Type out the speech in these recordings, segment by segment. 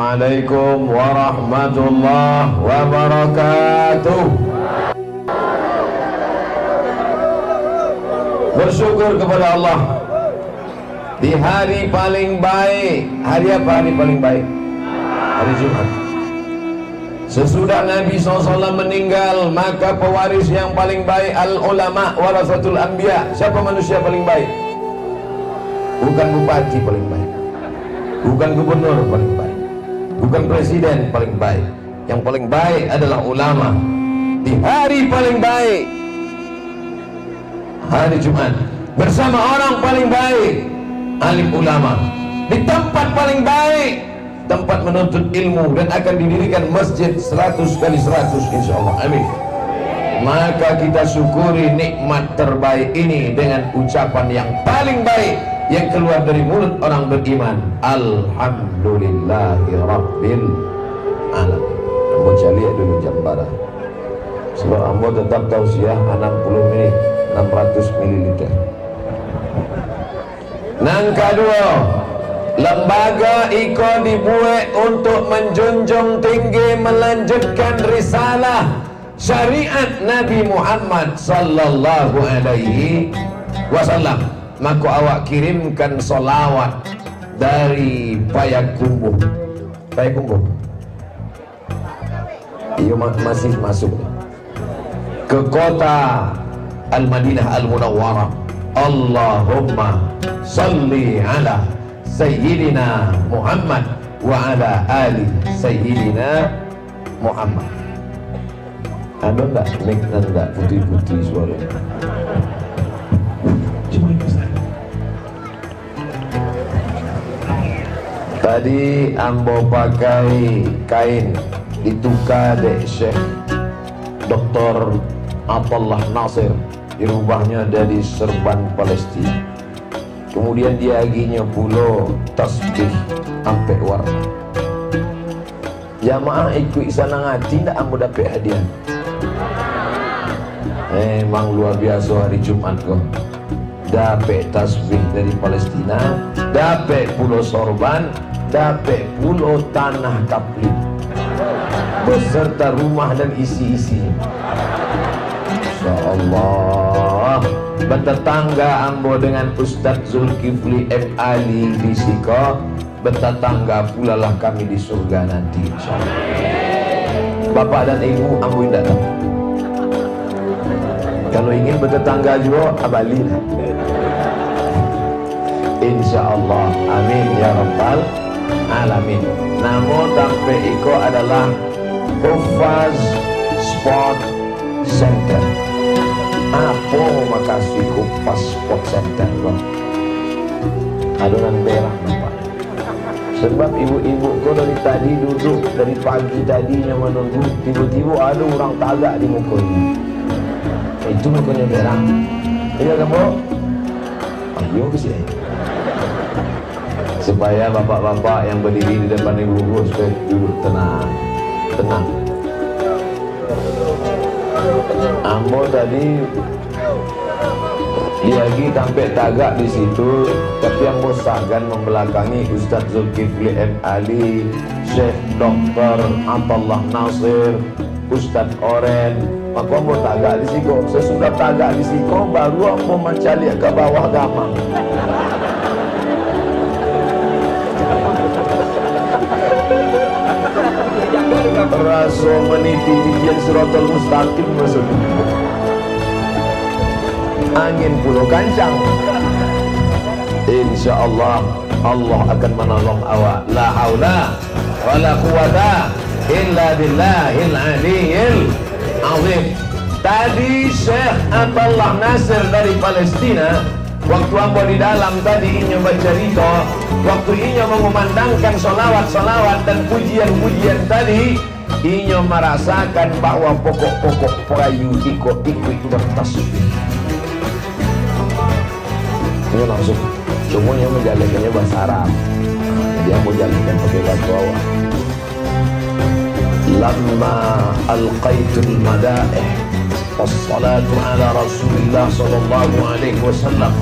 Assalamualaikum warahmatullahi wabarakatuh. Bersyukur kepada Allah di hari paling baik. Hari apa hari paling baik? Hari Jumat. Sesudah Nabi SAW meninggal, maka pewaris yang paling baik al-ulama warasatul anbiya. Siapa manusia paling baik? Bukan bupati paling baik, bukan gubernur paling baik, bukan presiden paling baik. Yang paling baik adalah ulama. Di hari paling baik, hari Jumat, bersama orang paling baik, alim ulama. Di tempat paling baik, tempat menuntut ilmu, dan akan didirikan masjid 100 kali 100 insyaallah. Amin. Maka kita syukuri nikmat terbaik ini dengan ucapan yang paling baik yang keluar dari mulut orang beriman. Alhamdulillahi Rabbil Alamin. Ambo caliak dulu jam bara. Sebab ambo tetap tausiah 60 menit 600 ml. Nang kedua, lembaga iko dibuat untuk menjunjung tinggi melanjutkan risalah syariat Nabi Muhammad sallallahu alaihi wasallam. Maka awak kirimkan solawat dari Payakumbuh. Payakumbuh iyo masih masuk ke kota Al-Madinah Al-Munawwarah. Allahumma salli ala Sayyidina Muhammad wa ala ali Sayyidina Muhammad. Ada enggak mic enggak putih-putih suaranya? Tadi ambo pakai kain ditukar dek Syekh Dr. Atollah Nasir, dirubahnya dari serban Palestina. Kemudian dia aginya pulau tasbih sampai warna. Jamaah ikut sana ngaji ndak ambo dapat hadiah. Memang luar biasa hari Jumat kok. Dapat tasbih dari Palestina, dapat pulau sorban, dapat pulau tanah kapling beserta rumah dan isi-isi. Insyaallah. Bertetangga ambo dengan Ustadz Zulkifli M. Ali di Siko. Bertetangga pula lah kami di surga nanti insyaallah. Bapak dan ibu ambo indah tahu. Kalau ingin bertetangga juga abali lah. Insyaallah. Amin ya rabbal alamin. Namo tampe iko adalah Hufaz Sport Center. Apa makasih Hufaz Sport Center bro? Adonan merah nampak. Sebab ibu-ibu kau dari tadi duduk, dari pagi tadinya menunggu, tiba-tiba ada orang tagak di muka ini. Itu mukanya merah. Iya kan bro? Ayo ke sini. Supaya bapak-bapak yang berdiri di depan ibu-ibu supaya duduk tenang. Tenang. Ambo tadi dia lagi sampai tagak di situ, tapi yang bosakan membelakangi Ustadz Zulkifli M. Ali, Syekh Dr. Atollah Nasir, Ustadz Oren. Maka ambo tagak di situ. Sesudah tagak di situ baru ambo mencari ke bawah gamang. Raso meniti titian suratul mustaqim maksudnya. Angin pulau kancang. Insyaallah Allah akan menolong awak. La haula wala quwata illa billahil aliyyil azim. Tadi Syekh Atollah Nasir dari Palestina, waktu ambo di dalam tadi inyo bercerita, waktu inyo mengumandangkan solawat-solawat dan pujian-pujian tadi, inyo merasakan bahwa pokok-pokok perayu ikut bertasbih. Ini langsung semuanya menjalankannya bahasa Arab. Dia mau jalankan pakai bahasa awal. Lamma alqaitul madaih wassalatu ala Rasulillah sallallahu alaihi wasallam.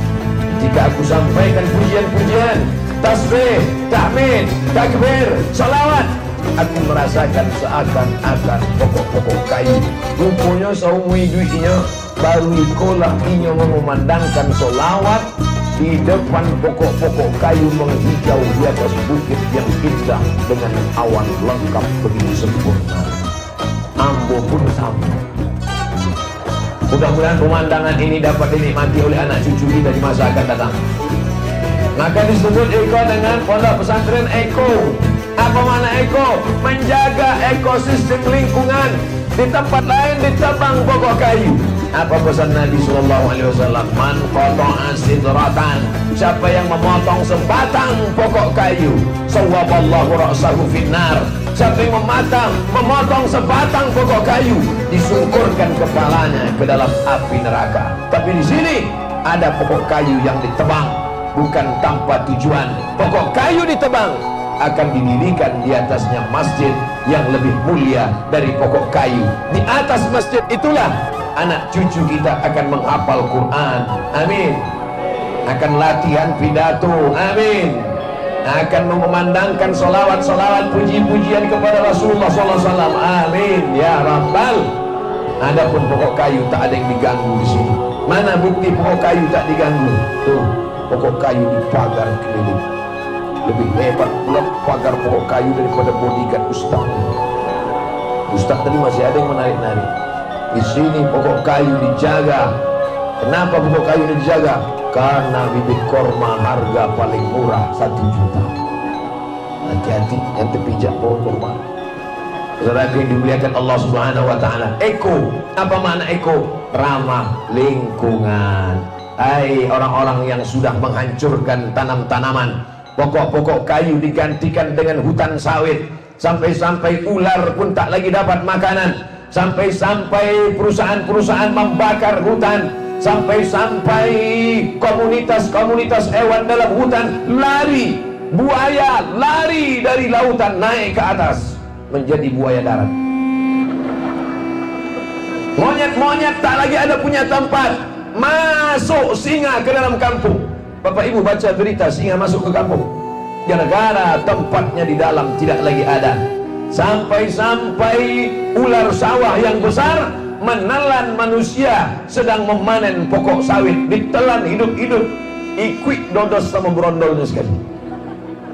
Jika aku sampaikan pujian-pujian, tasbih, tahmid, takbir, salawat aku merasakan seakan-akan pokok-pokok kayu. Rupanya saumui duitnya baru ikolah inyo memandangkan solawat di depan pokok-pokok kayu menghijau di atas bukit yang indah dengan awan lengkap begitu sempurna. Ambo pun sama. Mudah-mudahan pemandangan ini dapat dinikmati oleh anak cucu kita di masa akan datang. Maka disebut Eko dengan pondok pesantren Eko. Apa makna Eko? Menjaga ekosistem lingkungan. Di tempat lain ditebang pokok kayu. Apa pesan Nabi SAW? Man qata'a sidratan, siapa yang memotong sebatang pokok kayu, sawwaballahu ra'sahu finnar. Siapa yang memotong sebatang pokok kayu, disungkurkan kepalanya ke dalam api neraka. Tapi di sini ada pokok kayu yang ditebang bukan tanpa tujuan. Pokok kayu ditebang akan didirikan di atasnya masjid yang lebih mulia dari pokok kayu. Di atas masjid itulah anak cucu kita akan menghafal Quran, amin. Akan latihan pidato, amin. Akan memandangkan solawat-solawat puji-pujian kepada Rasulullah SAW, amin ya Rabbal. Adapun pokok kayu tak ada yang diganggu di sini. Mana bukti pokok kayu tak diganggu? Tuh, pokok kayu dipagar keliling. Lebih hebat pula pagar pokok kayu daripada bodyguard Ustaz. Ustaz tadi masih ada yang menarik-narik. Di sini pokok kayu dijaga. Kenapa pokok kayu dijaga? Karena bibit korma harga paling murah 1 juta. Hati-hati yang terpijak pohon korma. Saudara yang dimuliakan Allah Subhanahu wa taala. Eko, apa makna eko? Ramah lingkungan. Hai orang-orang yang sudah menghancurkan tanam-tanaman, pokok-pokok kayu digantikan dengan hutan sawit. Sampai-sampai ular pun tak lagi dapat makanan. Sampai-sampai perusahaan-perusahaan membakar hutan. Sampai-sampai komunitas-komunitas hewan dalam hutan lari. Buaya lari dari lautan naik ke atas menjadi buaya darat. Monyet-monyet tak lagi ada punya tempat. Masuk singa ke dalam kampung. Bapak ibu baca berita singa masuk ke kampung gara-gara tempatnya di dalam tidak lagi ada. Sampai-sampai ular sawah yang besar menelan manusia sedang memanen pokok sawit, ditelan hidup-hidup. Ikwik dodos sama berondolnya sekali.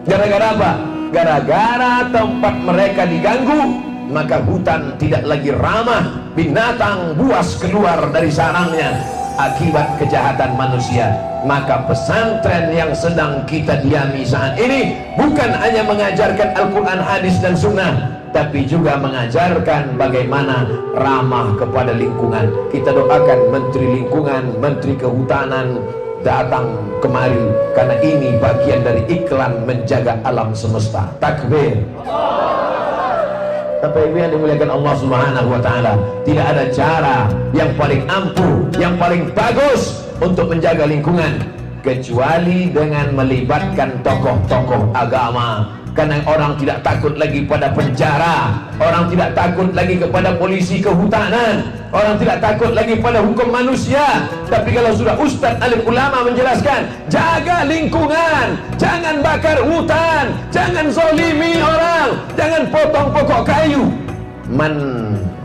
Gara-gara apa? Gara-gara tempat mereka diganggu, maka hutan tidak lagi ramah. Binatang buas keluar dari sarangnya akibat kejahatan manusia. Maka pesantren yang sedang kita diami saat ini bukan hanya mengajarkan Al-Quran, hadis dan sunnah, tapi juga mengajarkan bagaimana ramah kepada lingkungan. Kita doakan Menteri Lingkungan, Menteri Kehutanan datang kemari, karena ini bagian dari iklan menjaga alam semesta. Takbir. Bapak Ibu yang dimuliakan Allah Subhanahu wa taala, tidak ada cara yang paling ampuh, yang paling bagus untuk menjaga lingkungan kecuali dengan melibatkan tokoh-tokoh agama. Karena orang tidak takut lagi pada penjara, orang tidak takut lagi kepada polisi kehutanan, orang tidak takut lagi pada hukum manusia. Tapi kalau sudah ustadz alim ulama menjelaskan, jaga lingkungan, jangan bakar hutan, jangan zalimi orang, jangan potong pokok kayu. Man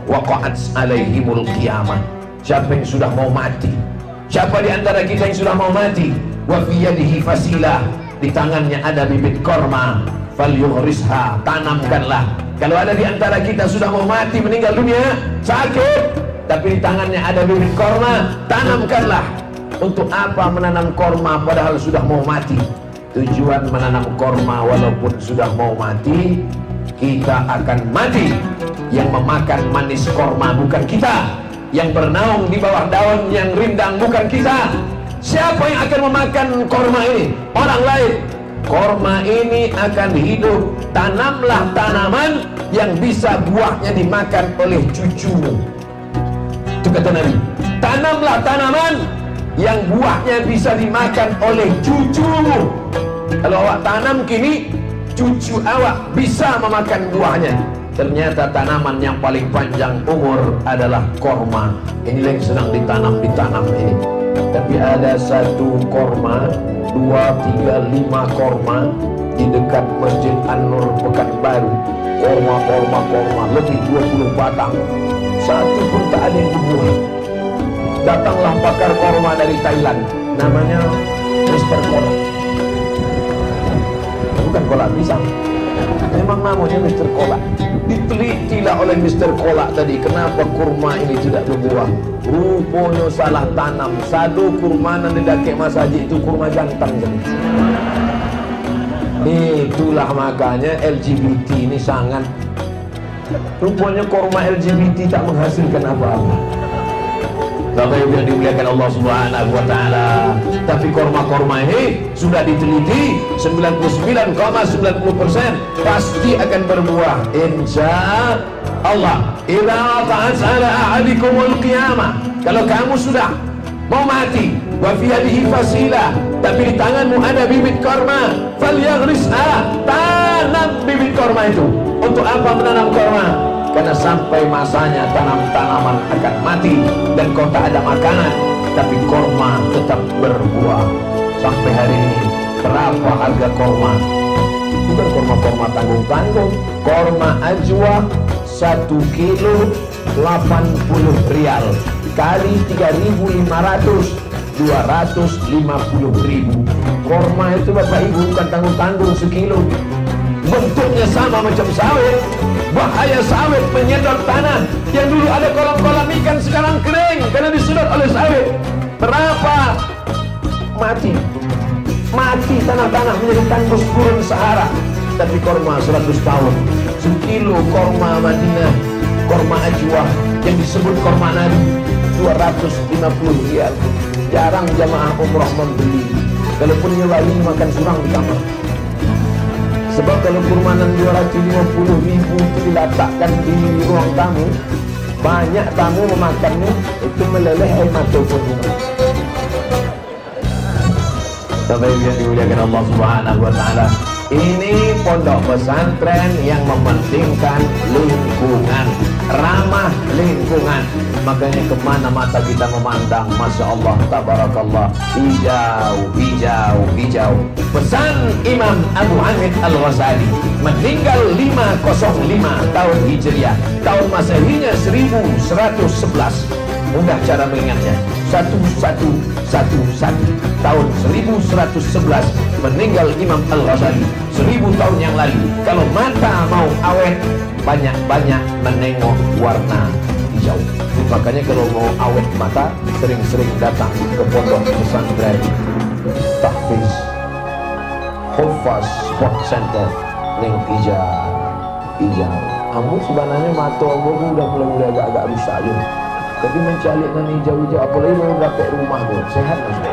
waqa'at alaihimul qiyamah, siapa yang sudah mau mati, siapa di antara kita yang sudah mau mati, wa fi yadihi fasilah, di tangannya ada bibit korma, falyughrisha, tanamkanlah. Kalau ada di antara kita sudah mau mati, meninggal dunia, sakit, tapi di tangannya ada bibit korma, tanamkanlah. Untuk apa menanam korma padahal sudah mau mati? Tujuan menanam korma walaupun sudah mau mati, kita akan mati. Yang memakan manis korma bukan kita, yang bernaung di bawah daun yang rindang bukan kita. Siapa yang akan memakan korma ini? Orang lain. Korma ini akan hidup. Tanamlah tanaman yang bisa buahnya dimakan oleh cucumu. Itu kata Nabi. Tanamlah tanaman yang buahnya bisa dimakan oleh cucumu. Kalau awak tanam kini, cucu awak bisa memakan buahnya. Ternyata tanaman yang paling panjang umur adalah korma. Inilah yang sedang ditanam ini. Tapi ada satu korma, 2, 3, 5 korma di dekat dekat Masjid An-Nur Pekanbaru. Korma lebih 20 batang, satu pun tak ada yang berbuah. Datanglah pakar korma dari Thailand, namanya Mr. Kolak. Bukan kolak pisang, memang namanya Mr. Kolak. Ditelitilah oleh Mr. Kolak tadi, kenapa kurma ini tidak berbuah. Rupanya salah tanam. Satu kurma yang didakek Mas Haji itu kurma jantan. Itulah makanya LGBT ini sangat, rupanya kurma LGBT tak menghasilkan apa-apa. Bapak Ibu yang dimuliakan Allah Subhanahu wa Ta'ala, tapi korma-korma ini sudah diteliti 99,90% pasti akan berbuah insya Allah. Idza ta'ala ahadikumul qiyamah, kalau kamu sudah mau mati, wa fi yadihi fasilah, tapi di tanganmu ada bibit korma, falyaghrisha, tanam bibit korma itu. Untuk apa menanam korma? Karena sampai masanya tanaman akan mati dan kau tak ada makanan, tapi korma tetap berbuah. Sampai hari ini berapa harga korma? Bukan korma-korma tanggung-tanggung, korma ajwa 1 kilo 80 rial kali 3.500, 250.000. Korma itu Bapak Ibu bukan tanggung-tanggung sekilo. Bentuknya sama macam sawit. Bahaya sawit menyedot tanah. Yang dulu ada kolam-kolam ikan sekarang kering karena disedot oleh sawit. Berapa? Mati tanah-tanah menjadi tandus gurun Sahara. Tapi korma 100 tahun. Sekilo korma Madinah, korma ajwa yang disebut korma Nabi, 250 rial. Jarang jamaah umrah membeli. Kalaupun nyewali makan surang di kamar. Sebab kalau kurmanan 250.000 itu diletakkan di ruang tamu, banyak tamu memakannya, itu meleleh air mata pun. Bapak Ibu yang dimuliakan Allah Subhanahu wa Ta'ala, ini pondok pesantren yang mementingkan lingkungan, ramah lingkungan. Makanya kemana mata kita memandang, Masya Allah, Tabarakallah, hijau. Pesan Imam Abu Hamid Al-Ghazali, meninggal 505 tahun Hijriah, tahun Masehinya 1111. Mudah cara mengingatnya, 1111 tahun 1111 meninggal Imam Al-Ghazali, 1000 tahun yang lalu. Kalau mata mau awet, banyak-banyak menengok warna hijau. Makanya kalau mau awet mata, sering-sering datang ke pondok pesantren Tahfiz Hufaz Sport Center yang hijau. Kamu sebenarnya mata kamu udah mulai agak-agak rusak juga. Tapi mencalik nan hijau-hijau, apalagi mau dapat rumah tu, sehat maksudnya.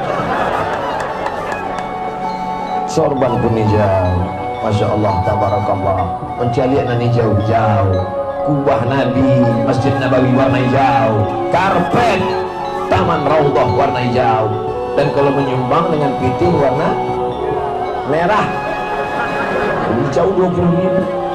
Sorban pun hijau, Masya Allah, Tabarakallah. Mencalik nan hijau-hijau. Kubah Nabi, Masjid Nabawi warna hijau. Karpet Taman Raudhah warna hijau. Dan kalau menyumbang dengan piting warna merah, hijau 20.000.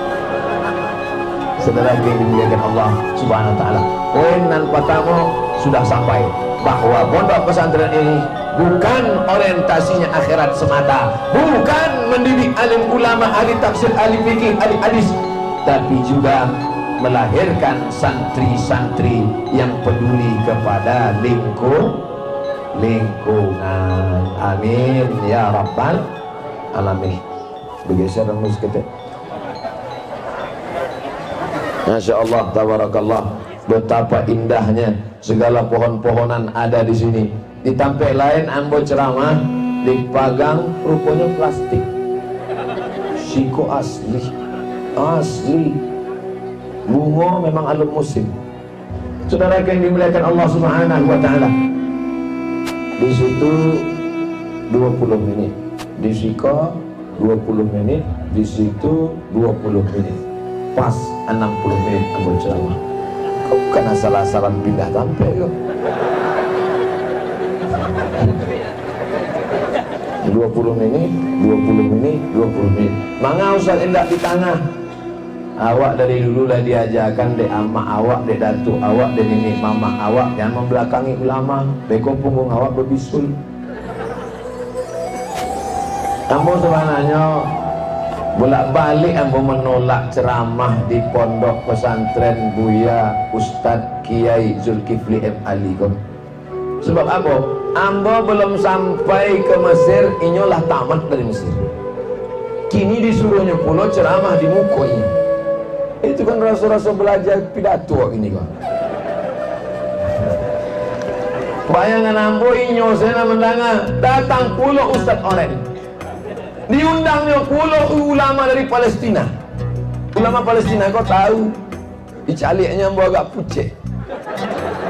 Saudara yang dimuliakan Allah Subhanahu wa Ta'ala, poin dan pertama sudah sampai bahwa pondok pesantren ini bukan orientasinya akhirat semata, bukan mendidik alim ulama, ahli tafsir, ahli fikih, ahli hadis, tapi juga melahirkan santri-santri yang peduli kepada lingkungan. Amin ya rabbal alamin. Bergeser rambut kita. Masya Allah, Tabarakallah, betapa indahnya segala pohon-pohonan ada di sini. Di tempat lain ambo ceramah dipagang rupanya plastik. Siko asli. Bunga memang alum musim. Saudara yang dimuliakan Allah Subhanahu wa Ta'ala, di situ 20 menit, di Siko 20 menit, di situ 20 menit. Pas 60 menit ambil ceramah. Kau bukan asal-asalan pindah tampil kau. 20 menit. Mangga Ustaz Indah di tengah. Awak dari dulu lah diajarkan dek amak awak, dek datuk awak, dek nenek mama awak yang membelakangi ulama. Beko punggung awak berbisul. Kamu sebenarnya Bolak-balik ambo menolak ceramah di pondok pesantren Buya Ustadz Kiai Zulkifli M. Ali kok. Sebab apa? Ambo belum sampai ke Mesir, inyolah tamat dari Mesir. Kini disuruhnya pula ceramah di muka ini. Itu kan rasa-rasa belajar pidato ini kan. Bayangan ambo inyo saya mendengar datang pula Ustadz Oren. Diundangnya pula ulama dari Palestina. Ulama Palestina kau tahu, dicaliknya ambo agak pucet.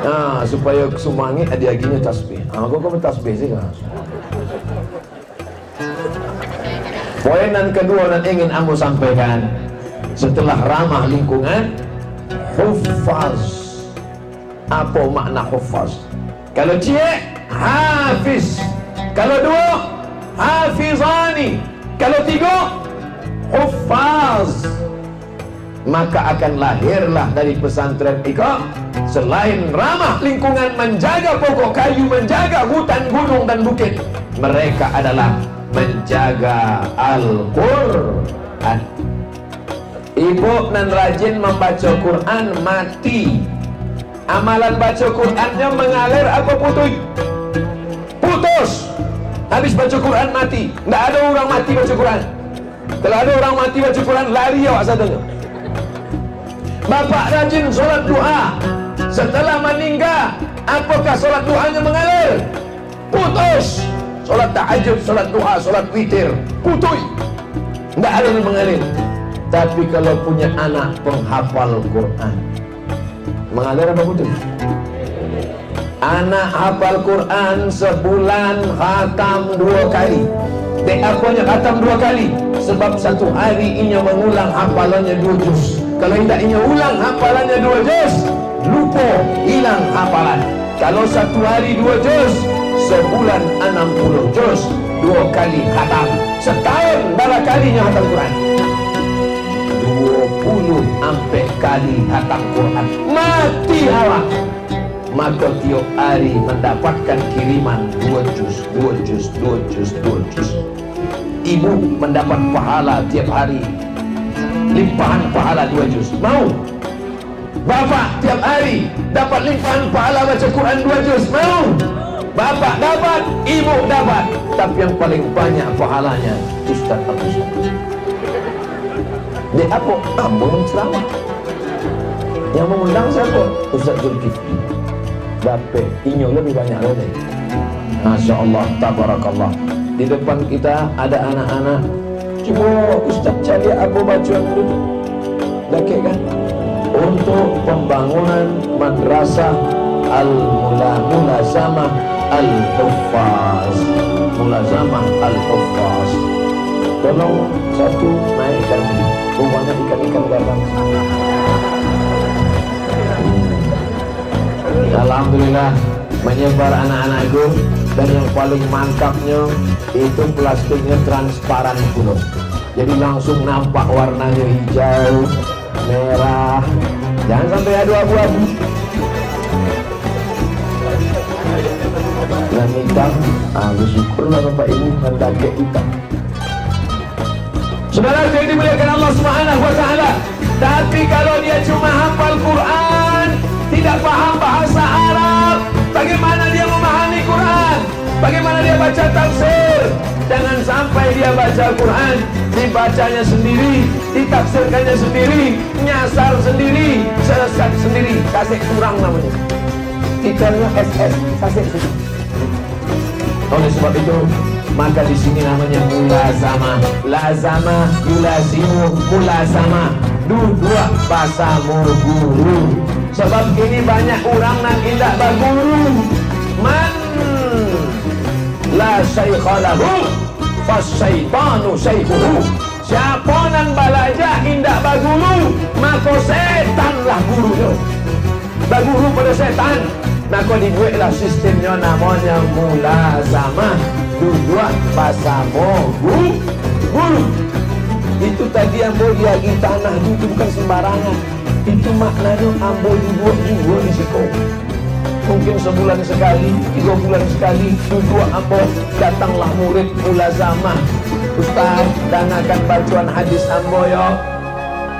Nah, supaya kesumangi ada gini tasbih. Kau bertasbih sih kan. Poin yang kedua yang ingin ambo sampaikan setelah ramah lingkungan, hufaz. Apa makna hufaz? Kalau cie, hafiz. Kalau dua, hafizani. Kalau tiga, hufaz. Maka akan lahirlah dari pesantren Ika, selain ramah lingkungan, menjaga pokok kayu, menjaga hutan, gunung dan bukit, mereka adalah menjaga Al-Quran. Ibu nan rajin membaca Quran mati. Amalan baca Qurannya mengalir apa putus? Putus. Habis baca Quran mati. Tidak ada orang mati baca Quran. Kalau ada orang mati baca Quran, lari awak sadanya. Bapak rajin solat duha, setelah meninggal, apakah solat duhanya mengalir? Putus. Solat tahajud, solat duha, solat witir, putus. Tidak ada yang mengalir. Tapi kalau punya anak penghafal Quran, mengalir apa putus? Anak hafal Quran sebulan khatam 2 kali. Dek apanya khatam 2 kali? Sebab satu hari inya mengulang hafalannya 2 juz. Kalau tidak inya ulang hafalannya 2 juz, lupa, hilang hafalan. Kalau satu hari 2 juz, sebulan 60 juz, 2 kali khatam. Setahun berapa kalinya khatam Quran? 20 sampai kali khatam Quran. Mati awak. Maka tiap hari mendapatkan kiriman 2 juz, 2 juz, 2 juz, 2 juz. Ibu mendapat pahala tiap hari, limpahan pahala 2 juz. Mau? Bapak tiap hari dapat limpahan pahala baca Quran 2 juz. Mau? Bapak dapat, ibu dapat. Tapi yang paling banyak pahalanya Ustaz Abu Syamsul. Dia apa? Ambo ceramah. Yang mengundang siapa? Ustaz Zulkifli. Dapat inyo lebih banyak lagi. Masya Allah, tabarakallah. Di depan kita ada anak-anak. Cuma Ustaz cari apa bacaan dulu. Dakik kan? Untuk pembangunan madrasah Al-Mulazamah Al-Huffaz. Mulazamah Al-Huffaz. Tolong satu naikkan rumahnya ikan-ikan gabang. Alhamdulillah menyebar anak-anakku. Dan yang paling mantapnya itu plastiknya transparan pula. Jadi langsung nampak warnanya hijau, merah. Jangan sampai ada abu-abu. Dan hitam. Bersyukurlah Bapak Ibu mendakik hitam. Saudara yang dimuliakan Allah Subhanahu wa Ta'ala. Tapi kalau dia cuma hafal Quran, tidak paham bahasa Arab, bagaimana dia memahami Quran? Bagaimana dia baca tafsir? Jangan sampai dia baca Quran, dibacanya sendiri, ditafsirkannya sendiri, nyasar sendiri, sesat sendiri, kasih kurang namanya. Titelnya SS, kasih sendiri. Oleh sebab itu, maka di sini namanya mulazamah. Lazama, yulazimu, mulazamah. Dua bahasa guru. Sebab kini banyak orang yang tidak berguru. Man la syaikha lahu fasyaitanu syaikhuhu. Siapa yang belajar tidak berguru, maka setanlah gurunya. Berguru pada setan. Maka dibuatlah sistemnya namanya mulazamah. Dua bahasa guru. Itu tadi ambo diagi tanah itu bukan sembarangan. Itu maknanya ambo dibuat juga di situ. Mungkin sebulan sekali, 3 bulan sekali, dua ambo datanglah murid mulazamah. Ustaz, dengarkan bacaan hadis amboyo.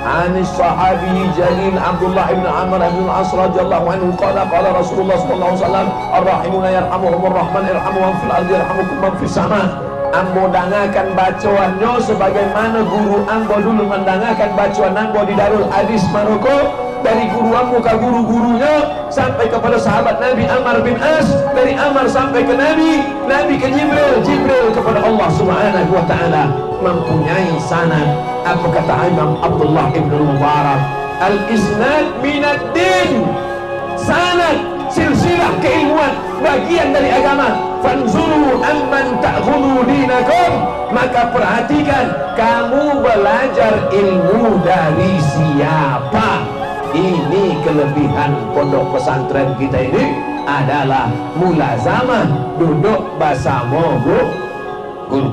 Anis sahabi jalil Abdullah ibn Amr ibn al-As radhiyallahu anhu qala Rasulullah sallallahu alaihi wasallam ar-rahimuna yarhamuhumur rahman irhamu man fil ardi yarhamukum man fis sama. Ambo dengarkan bacaannya sebagaimana guru ambo dulu mendengarkan bacaan ambo di Darul Hadis Maroko, dari guru ambo ke guru-gurunya sampai kepada sahabat Nabi Amr bin As, dari Amr sampai ke Nabi, Nabi ke Jibril, Jibril kepada Allah Subhanahu wa taala, mempunyai sanad. Apa kata Imam Abdullah ibn Mubarak, al-isnad minad din, sanad, silsilah keilmuan, bagian dari agama. Fanzuru amman ta'khudhu dinakum, maka perhatikan kamu belajar ilmu dari siapa. Ini kelebihan pondok pesantren kita ini adalah mulazamah, duduk bersama guru.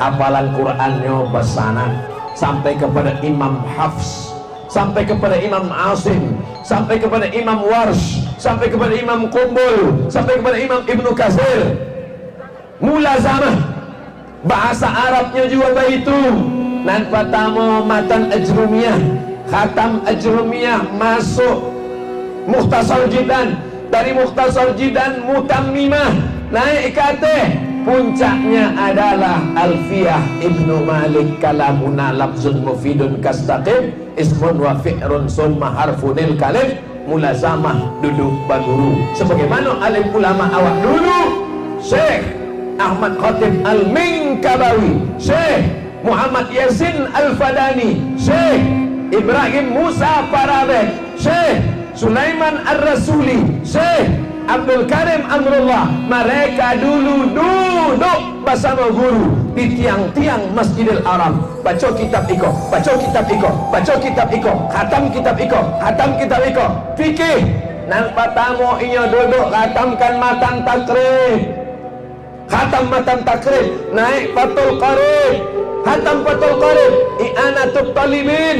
Hafalan Qur'annya bersanad sampai kepada Imam Hafs, sampai kepada Imam Asim, sampai kepada Imam Warsh, sampai kepada Imam Qumbul, sampai kepada Imam Ibnu Katsir. Mulazamah, bahasa Arabnya juga begitu. Nan pertama matan Ajrumiyah, khatam Ajrumiyah, masuk Mukhtasar Jidan, dari Mukhtasar Jidan Mutammimah, naik ke atas. Puncaknya adalah Alfiyah Ibnu Malik, kalamuna lafzun mufidun kastaqim ismun wa fi'run summa harfunil kalim. Mulazamah, duduk baguru sebagaimana alim ulama awak dulu, Syekh Ahmad Khatib Al-Minkabawi, Syekh Muhammad Yasin Al-Fadani, Syekh Ibrahim Musa Parabeh, Syekh Sulaiman Ar-Rasuli, Syekh Abdul Karim Amrullah. Mereka dulu duduk bersama guru di tiang-tiang Masjidil Haram, baca kitab iko, baca kitab iko, baca kitab iko, khatam kitab iko, khatam kitab iko, fikih. Nan pertama ia duduk khatamkan matan takrib, khatam matan takrib, naik Fathul Qarib, khatam Fathul Qarib, i'anatul talibin,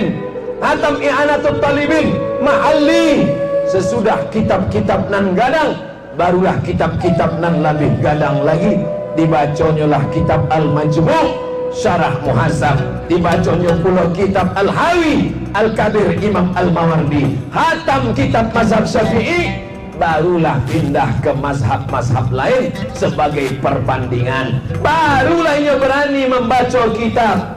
khatam i'anatul talibin, mahalli. Sesudah kitab-kitab nan gadang, barulah kitab-kitab nan lebih gadang lagi. Dibacanya lah kitab Al-Majmu', Syarah Muhasab, dibacanya pula kitab Al-Hawi, Al-Kabir Imam Al-Mawardi, hatam kitab mazhab Syafi'i, barulah pindah ke mazhab-mazhab lain sebagai perbandingan. Barulah ia berani membaca kitab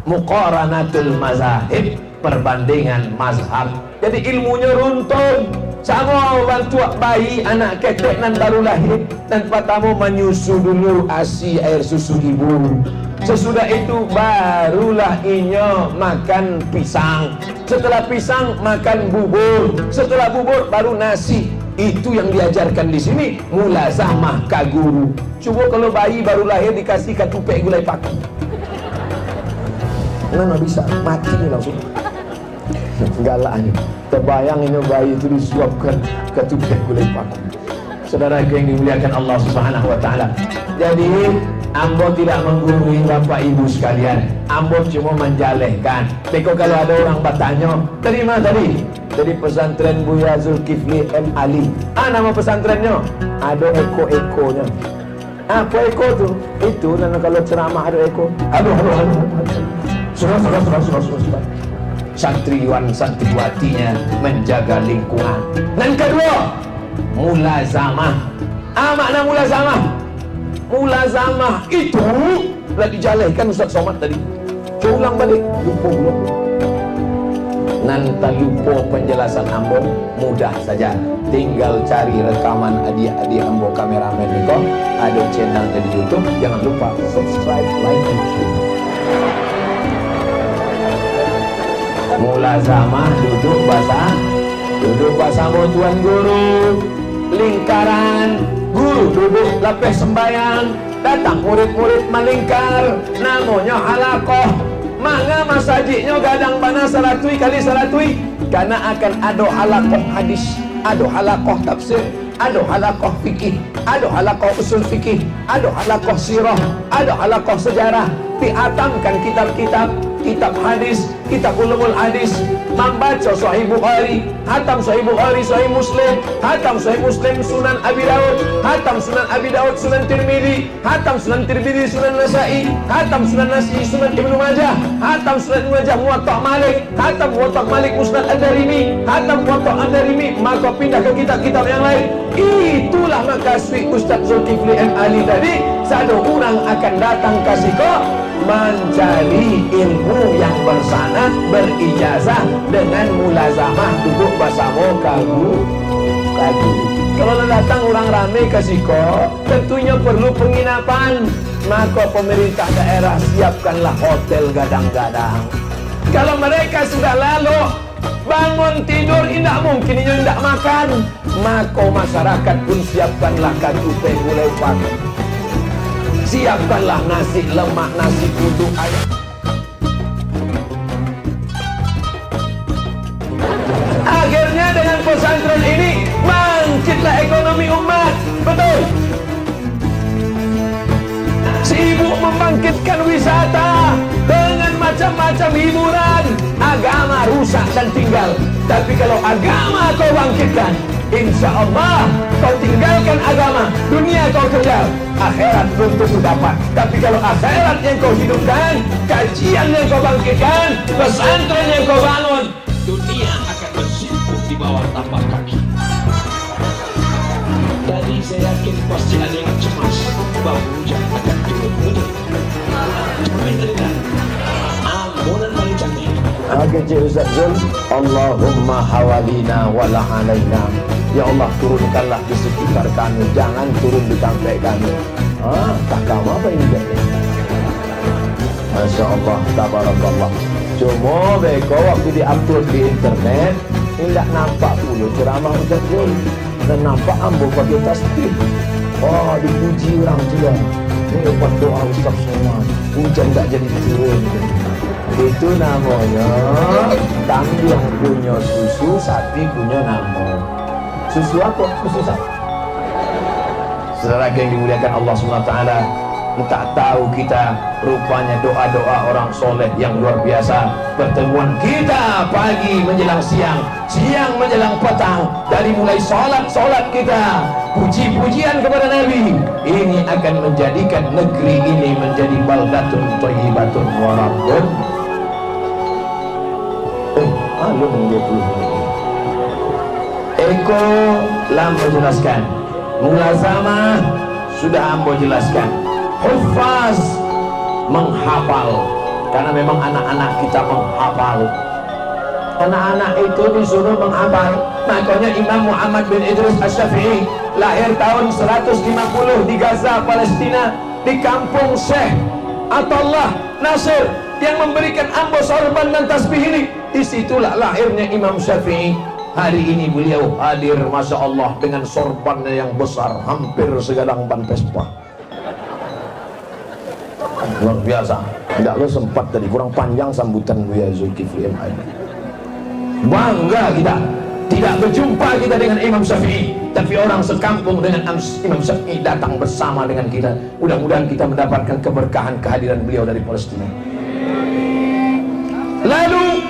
Muqaranatul Mazahib, perbandingan mazhab. Jadi ilmunya runtun sama bantu bayi anak ketek nan baru lahir, dan pertama menyusu dulu ASI air susu ibu. Sesudah itu barulah inya makan pisang, setelah pisang makan bubur, setelah bubur baru nasi. Itu yang diajarkan di sini, mulazamah ka guru. Coba kalau bayi baru lahir dikasih ketupek gulai paku, mana bisa mati langsung. Galaknya terbayang ini bayi itu disuapkan ketupek gulai paku. Saudara yang dimuliakan Allah Subhanahu wa taala. Jadi ambo tidak menggurui bapak ibu sekalian, ambo cuma menjalehkan. Teko kalau ada orang bertanya, dari mana tadi? Dari pesantren Buya Zulkifli M. Ali. Nama pesantrennya ada eko-ekonya. Apa eko tuh? Itu dan kalau ceramah ada eko. Aduh. Sudah. Santriwan santriwatinya menjaga lingkungan. Dan kedua, mulazamah. Makna mulazamah? Mulazamah itu telah dijalehkan Ustaz Somad tadi. Coba ulang balik, lupa. Nanti lupa penjelasan ambo, mudah saja. Tinggal cari rekaman adik-adik ambo kameramen itu, ada channelnya di YouTube. Jangan lupa subscribe, like, and share. Mulazamah, duduk bersama tuan guru, lingkaran guru duduk lapis sembayang, datang murid-murid melingkar, namanya halaqah. Manga masajidnya gadang bana salatui kali salatui, karena akan ada halaqah hadis, ada halaqah tafsir, ada halaqah fikih, ada halaqah usul fikih, ada halaqah sirah, ada halaqah sejarah. Diatamkan kitab-kitab, kitab hadis, kitab ulumul hadis, membaca Sahih Bukhari, hatam Sahih Bukhari, Sahih Muslim, hatam Sahih Muslim, Sunan Abi Daud, hatam Sunan Abi Daud, Sunan Tirmidzi, hatam Sunan Tirmidzi, Sunan Nasa'i, hatam Sunan Nasa'i, Sunan Ibnu Majah, hatam Sunan Ibnu Majah, Muwatta Malik, hatam Muwatta Malik, Musnad Ad-Darimi, hatam Muwatta Ad-Darimi, maka pindah ke kitab-kitab yang lain. Itulah makasih Ustaz Zulkifli M. Ali tadi. Satu orang akan datang kasih kok mencari ilmu yang bersanad, berijazah dengan mulazamah, duduk bersama kagu. Kalau datang orang ramai kasih kok, tentunya perlu penginapan. Maka pemerintah daerah siapkanlah hotel gadang-gadang. Kalau mereka sudah lalu bangun tidur, tidak mungkin ini tidak makan. Maka masyarakat pun siapkanlah katupe mulai pagi. Siapkanlah nasi lemak, nasi kudu ayam. Akhirnya dengan pesantren ini bangkitlah ekonomi umat. Betul. Sibuk membangkitkan wisata dengan macam-macam hiburan. Agama rusak dan tinggal. Tapi kalau agama kau bangkitkan, insya Allah kau tinggalkan agama, dunia kau kejar, akhirat belum tentu dapat. Tapi kalau akhirat yang kau hidupkan, kajian yang kau bangkitkan, pesantren yang kau bangun, dunia akan bersimpuh di bawah tapak kaki. Tadi saya yakin pasti ada yang cemas bahwa hujan akan turun mudah. Tapi tidak. Ampunan paling cantik. Cik Ustaz Zul, Allahumma hawalina wala alaina. Ya Allah, turunkanlah di sekitar kami, jangan turun di sampai kami. Tak kamu apa ini? Masya Allah, tabarakallah. Cuma beko waktu diupload di internet, tidak nampak dulu ceramah Ustaz Zul. Dan nampak ambo pakai tasbih. Oh, dipuji orang juga. Ini buat doa Ustaz semua. Hujan tak jadi turun. Itu namanya kambing punya susu, sapi punya nama. Susu apa? Susu sapi. Saudara yang dimuliakan Allah SWT, tak tahu kita rupanya doa-doa orang soleh yang luar biasa. Pertemuan kita pagi menjelang siang, siang menjelang petang, dari mulai solat kita, puji-pujian kepada Nabi, ini akan menjadikan negeri ini menjadi baldatun thayyibatun wa rabbun. Eko lambo jelaskan, mulazamah sudah ambo jelaskan, hufaz menghafal, karena memang anak-anak kita menghafal. Anak-anak itu disuruh menghafal. Makanya Imam Muhammad bin Idris Asy-Syafi'i lahir tahun 150 di Gaza, Palestina, di kampung Syekh Atullah Nasir yang memberikan ambo sorban dan tasbih ini. Disitulah lahirnya Imam Syafi'i. Hari ini beliau hadir, Masya Allah, dengan sorbannya yang besar, hampir segadang ban Vespa. Luar biasa. Tidak lo sempat tadi, kurang panjang sambutan Buya Zulkifli M. Ali. Bangga kita tidak berjumpa kita dengan Imam Syafi'i, tapi orang sekampung dengan Imam Syafi'i datang bersama dengan kita. Mudah-mudahan kita mendapatkan keberkahan kehadiran beliau dari Palestina. Lalu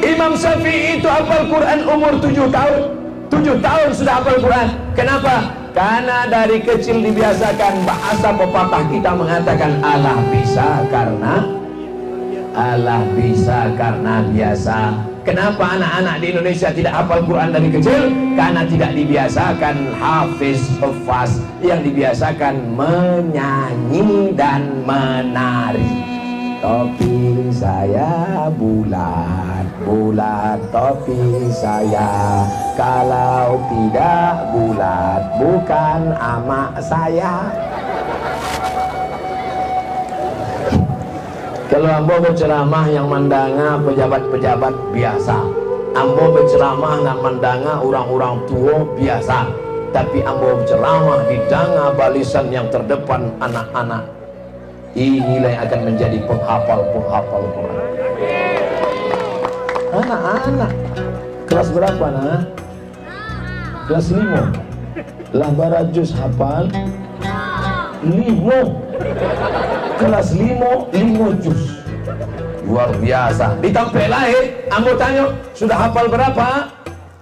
Imam Syafi'i itu hafal Quran umur 7 tahun. 7 tahun sudah hafal Quran. Kenapa? Karena dari kecil dibiasakan. Bahasa pepatah kita mengatakan Allah bisa karena biasa. Kenapa anak-anak di Indonesia tidak hafal Quran dari kecil? Karena tidak dibiasakan hafiz, hafaz, yang dibiasakan menyanyi dan menari. Topi saya bulat, bulat topi saya. Kalau tidak bulat, bukan amak saya. Kalau ambo berceramah yang mandanga pejabat-pejabat biasa, ambo berceramah yang mandanga orang-orang tua biasa. Tapi ambo berceramah di danga balisan yang terdepan anak-anak. Inilah yang akan menjadi penghafal Quran. Anak-anak kelas berapa nak? Kelas 5. Lah barajus hafal 5. Kelas 5 juz. Luar biasa. Ditampil lahir, ambo tanya, sudah hafal berapa?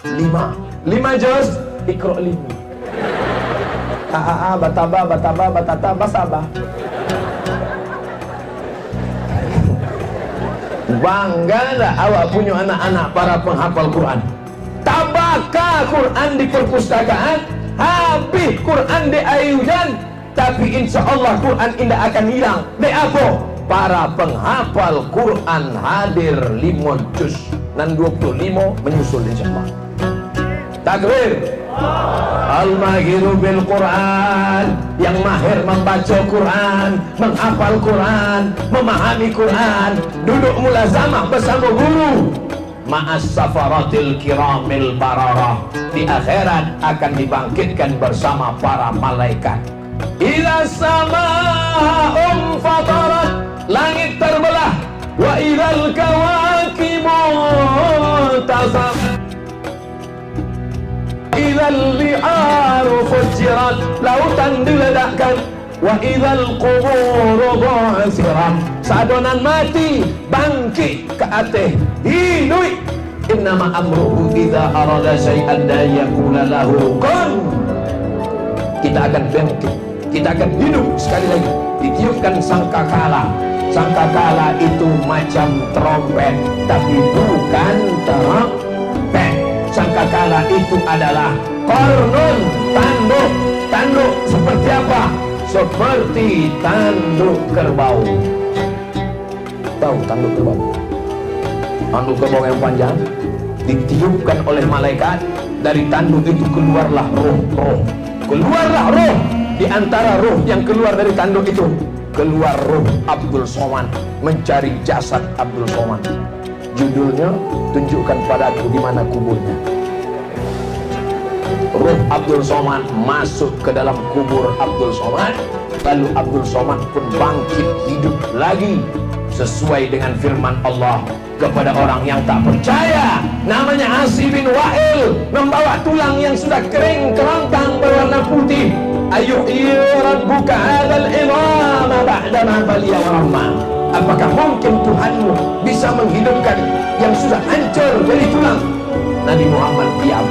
5 juz, Iqra 5. Bataba, batata, basaba. Bangga dah awak punya anak-anak para penghafal Quran. Tabaka Quran di perpustakaan, habis Quran di air hujan, tapi insya Allah Quran indah akan hilang. Dek apa? Para penghafal Quran hadir 5 juz dan 25 menyusul insya Allah. Takbir. Al-mahiru bil Quran, yang mahir membaca Quran, menghafal Quran, memahami Quran, duduk mulazamah bersama guru. Ma'as safaratil kiramil bararah, di akhirat akan dibangkitkan bersama para malaikat. Idza sama'um fatarat, langit terbelah. Wa idzal kawakibu tasam, idzal bi'aru fujirat, lautan diledakkan. Wa idzal quburu bu'sirat, sadonan mati bangkit ke atas hidup. Innama amruhu idza arada syai'an la yaqula lahu kun. Kita akan bangkit, kita akan hidup sekali lagi. Ditiupkan sangkakala. Sangkakala itu macam trompet, tapi bukan trompet. Sangkakala itu adalah kornun, tanduk. Tanduk seperti apa? Seperti tanduk kerbau. Tahu tanduk kerbau? Tanduk kerbau yang panjang ditiupkan oleh malaikat. Dari tanduk itu keluarlah roh. Keluarlah roh. Di antara roh yang keluar dari tanduk itu, keluar roh Abdul Somad, mencari jasad Abdul Somad. Judulnya, tunjukkan padaku di mana kuburnya. Ruh Abdul Somad masuk ke dalam kubur Abdul Somad, lalu Abdul Somad pun bangkit hidup lagi sesuai dengan firman Allah kepada orang yang tak percaya. Namanya Asi bin Wa'il, membawa tulang yang sudah kering kerontang berwarna putih. Ayuhyi rabbuka hadzal idhama ba'dama baliya warahma. Apakah mungkin Tuhanmu bisa menghidupkan yang sudah hancur dari tulang? Nabi Muhammad diam.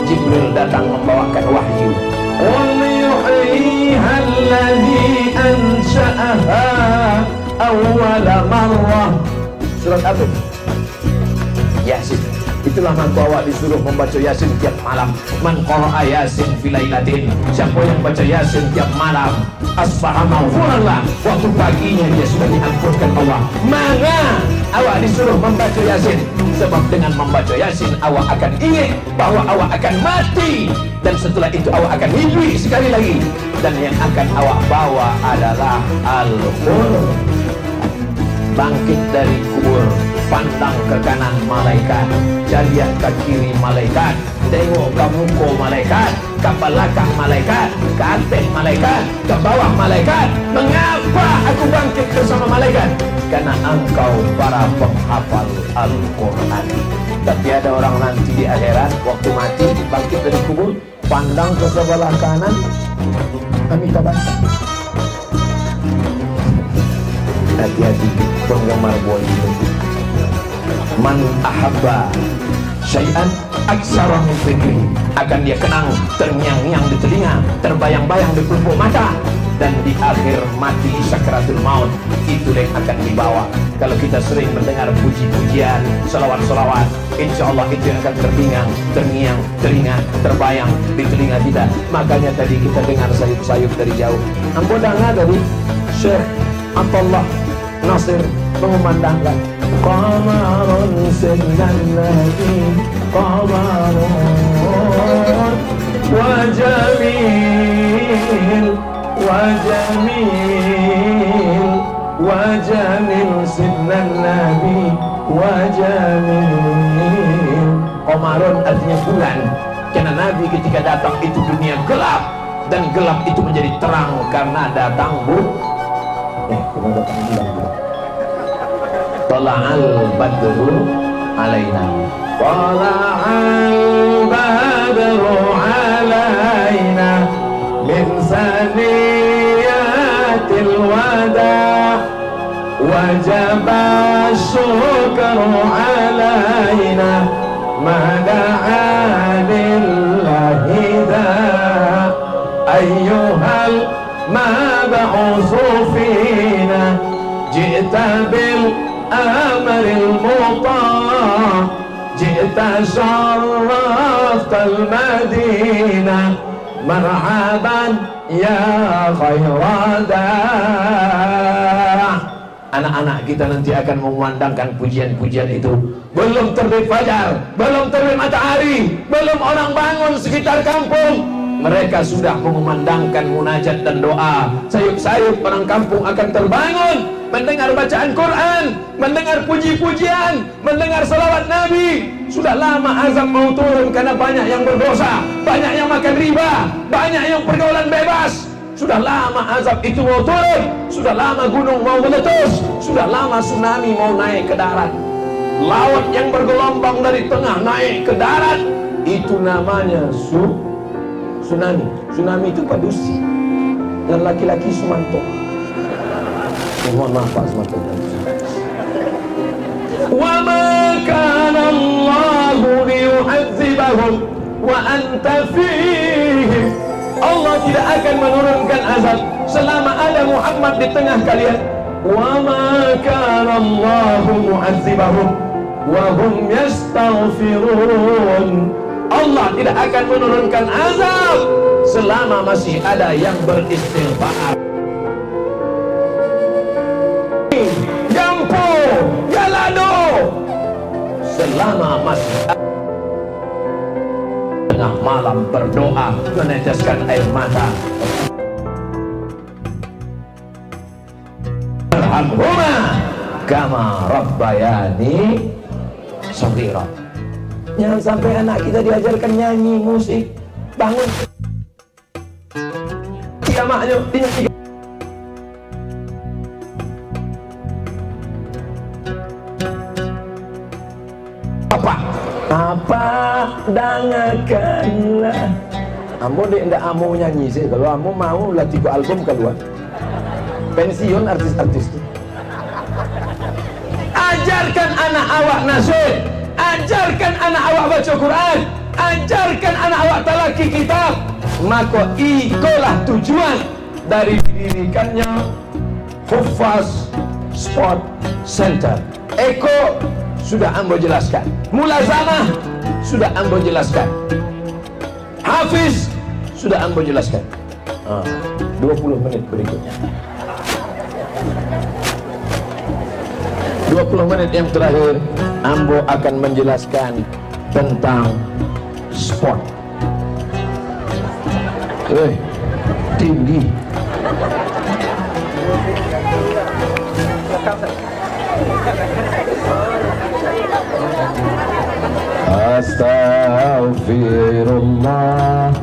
Jibril datang membawakan wahyu. Qul yuhyiha alladzi ansha'aha awwala marrah. Surat apa? Yasin. Itulah maka awak disuruh membaca Yasin tiap malam. Man qara'a Yasin fi lailatin, siapa yang baca Yasin tiap malam, asbaha maghfuranlah, waktu paginya dia sudah diampunkan Allah. Maka awak disuruh membaca Yasin, sebab dengan membaca Yasin awak akan ingat bahwa awak akan mati, dan setelah itu awak akan hidup sekali lagi, dan yang akan awak bawa adalah Al-Qur'an. Bangkit dari kubur, pandang ke kanan malaikat, jalian ke kiri malaikat, tengok ke muka malaikat, ke belakang malaikat, ke atas malaikat, ke bawah malaikat. Mengapa aku bangkit bersama malaikat? Karena engkau para penghafal Al-Quran. Tapi ada orang nanti di akhirat, waktu mati bangkit dari kubur, pandang ke sebelah kanan, kami tak baca. Hati-hati penggemar buah itu. Man ahabba syai'an aksara min fikri, akan dia kenang terngiang-ngiang di telinga, terbayang-bayang di pelupuk mata, dan di akhir mati sakaratul maut itulah yang akan dibawa. Kalau kita sering mendengar puji-pujian, salawat-salawat, insya Allah itu yang akan terngiang, teringat, terbayang di telinga kita. Makanya tadi kita dengar sayup-sayup dari jauh. Ambo dengar dari Syekh Abdullah Nasir mengumandangkan qamarun sinnallati qamarun wa jamil sinnallabi wa jamil. Qamarun artinya bulan, karena Nabi ketika datang itu dunia gelap, dan gelap itu menjadi terang karena datang karena datang bulan. Tala'al badru alaina, Tala'al badru alaina min saniyatil wada, wajaba الشكر علينا ما دعا لله ذا أيها المبعوث فينا جئت بالأمر المطاع جئت شرفت المدينة مرحبا ya khairaddah. Anak-anak kita nanti akan memandangkan pujian-pujian itu. Belum terbit fajar, belum terbit matahari, belum orang bangun sekitar kampung, mereka sudah mengumandangkan munajat dan doa. Sayup-sayup orang kampung akan terbangun, mendengar bacaan Quran, mendengar puji-pujian, mendengar salawat Nabi. Sudah lama azab mau turun karena banyak yang berdosa, banyak yang makan riba, banyak yang pergaulan bebas. Sudah lama azab itu mau turun, sudah lama gunung mau meletus, sudah lama tsunami mau naik ke darat. Laut yang bergelombang dari tengah naik ke darat, itu namanya tsunami. Tsunami itu Pak Dusi dan laki-laki Sumanto. Mohon maaf Pak Sumanto. Wa ma kana Allahu liyu'adzibahum wa anta fihim. Allah tidak akan menurunkan azab selama ada Muhammad di tengah kalian. Wa ma kana Allahu mu'adzibahum wa hum yastaghfirun. Allah tidak akan menurunkan azab selama masih ada yang beristighfar. Gampo, galado, selama masih tengah malam berdoa meneteskan air mata. Arhamhuma kama rabbayani shaghira. Jangan sampai anak kita diajarkan nyanyi, musik, bangun kiamatnya dinyanyikan. Apa dangakanlah. Ambo dek ndak amo nyanyi sih. Kalau amo mau lah 3 album kedua. Pensiun artis-artis itu. Ajarkan anak awak nasyid, ajarkan anak awak baca Quran, ajarkan anak awak talaki kitab. Maka ikolah tujuan dari didirikannya Huffaz Sport Center. Eko sudah ambo jelaskan, mulazamah sudah ambo jelaskan, hafiz sudah ambo jelaskan. 20 menit berikutnya, 20 menit yang terakhir ambo akan menjelaskan tentang sport. Tinggi. Astaghfirullah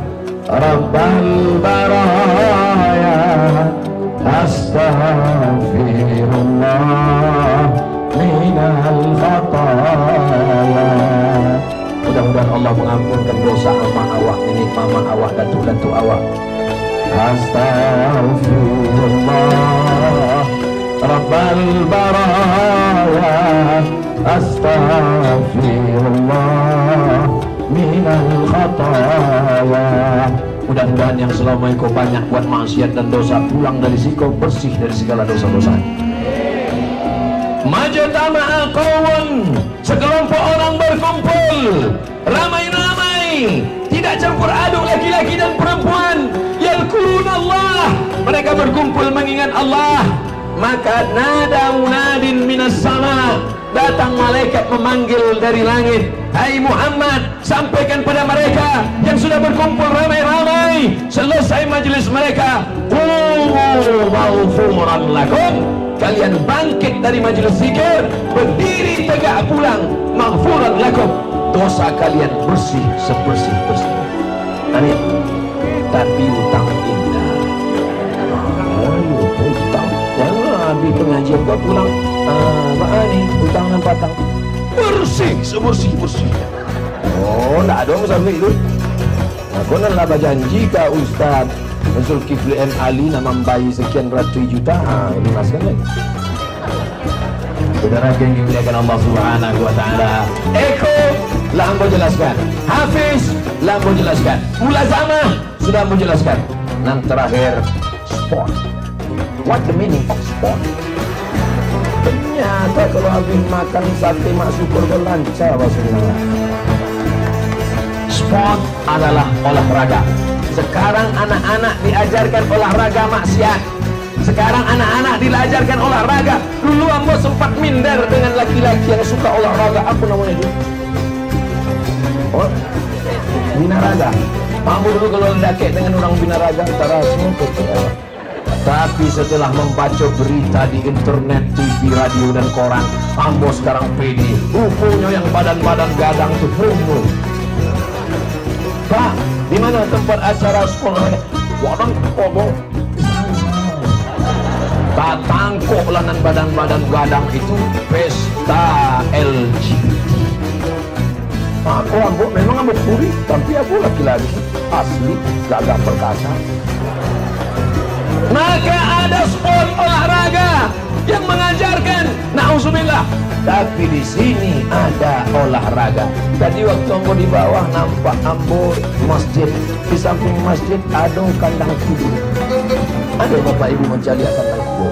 Rabbal baraya, astaghfirullah minal khataya. Mudah-mudahan Allah mengampunkan dosa ama awak, nenek mama awak, datuk-datuk awak. Astaghfirullah Rabbal baraya, astaghfirullah minal khataya. Mudah-mudahan yang selama ini kau banyak buat maksiat dan dosa, pulang dari sini kau bersih dari segala dosa-dosa. Majtama'a qawmun, sekelompok orang berkumpul ramai-ramai, tidak campur aduk laki-laki dan perempuan. Yadhkurun Allah, mereka berkumpul mengingat Allah. Maka nada munadin minas sama, datang malaikat memanggil dari langit, hai Muhammad, sampaikan pada mereka yang sudah berkumpul ramai-ramai, selesai majelis mereka, maghfuran lakum, kalian bangkit dari majelis zikir, berdiri tegak pulang, maghfuran lakum, dosa kalian bersih sebersih-bersih. Amin. Tapi utang indah, utang, jangan habis pengajian kau pulang, apa nih utang batang bersih sebersih-bersihnya. Oh, ndak ada sampai itu. Aku nak lah janji ke Ustaz Zulkifli M. Ali nama bayi sekian ratus juta. Ini maskan lagi. Saudara yang dimuliakan Allah Subhanahu wa taala. Eko lah ambo jelaskan. Hafiz lah ambo jelaskan. Mulazamah sudah ambo jelaskan. Dan terakhir sport. What the meaning of sport? Ternyata kalau habis makan sate mak syukur lancar Rasulullah. Sport adalah olahraga. Sekarang anak-anak diajarkan olahraga maksiat. Sekarang anak-anak diajarkan olahraga. Dulu ambo sempat minder dengan laki-laki yang suka olahraga. Apa namanya itu? Oh, binaraga. Ambo dulu kalau laki dengan orang binaraga antara semua. Tapi setelah membaca berita di internet, TV, radio dan koran, ambo sekarang pede. Rupanya yang badan-badan gadang itu homo. Pak, di mana tempat acara sekolah? Wadang kobong. Tak tangkuk lanan badan-badan gadang itu pesta LGBT. Aku ambo memang ambo puri, tapi aku laki-laki asli, gagah perkasa. Maka ada sport olahraga yang mengajarkan na'udzubillah. Tapi di sini ada olahraga. Tadi waktu ambo di bawah nampak ambo masjid. Di samping masjid ada kandang kuda. Ada bapak ibu mencari kandang kuda.